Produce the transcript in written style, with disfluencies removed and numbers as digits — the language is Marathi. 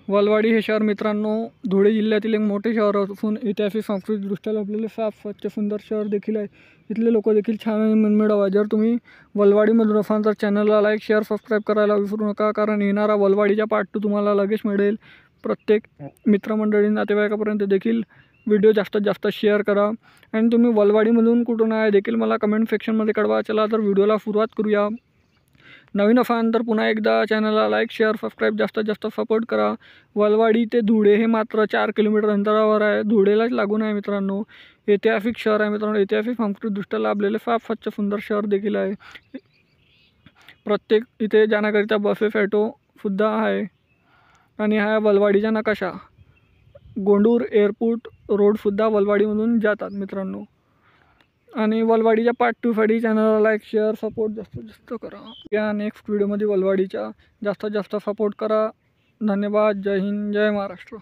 वलवाडी हे शहर मित्रांनो धुळे जिल्ह्यातील एक मोठे शहर असून ऐतिहासिक सांस्कृतिकदृष्ट्या लाभलेले साफ स्वच्छ सुंदर शहर देखील आहे। इथले लोक देखील छान आणि मनमिळाऊ आहे। जर तुम्ही वलवाडीमधून असाल तर चॅनलला लाईक शेअर सबस्क्राईब करायला विसरू नका, कारण येणारा वलवाडीचा पार्ट 2 तुम्हाला लगेच मिळेल। प्रत्येक मित्रमंडळी नातेवाईकापर्यंत देखील व्हिडिओ जास्तीत जास्त शेअर करा आणि तुम्ही वलवाडीमधून कुठून आहे देखील मला कमेंट सेक्शनमध्ये कळवा। चला तर व्हिडिओला सुरुवात करूया। नवीन असाल तर पुन्हा एकदा चॅनलला लाईक शेअर सबस्क्राईब जास्तीत जास्त सपोर्ट करा। वलवाडी ते धुळे हे मात्र 4 किलोमीटर अंतरावर आहे, धुळेलाच लागून आहे मित्रांनो। ऐतिहासिक शहर आहे मित्रांनो, ऐतिहासिक सांस्कृतिकदृष्ट्या लाभलेले साफ स्वच्छ सुंदर शहर देखील आहे। प्रत्येक इथे जाण्याकरिता बसेस ऑटो सुद्धा आहे आणि हा वलवाडीचा नकाशा। गोंडूर एअरपोर्ट रोडसुद्धा वलवाडीमधून जातात मित्रांनो। आणि वलवाडीच्या पार्ट 2 साठी चॅनलला लाईक शेअर सपोर्ट जास्तीत जास्त करा। या नेक्स्ट व्हिडिओमध्ये वलवाडीचा जास्तीत जास्त सपोर्ट करा। धन्यवाद। जय हिंद, जय महाराष्ट्र।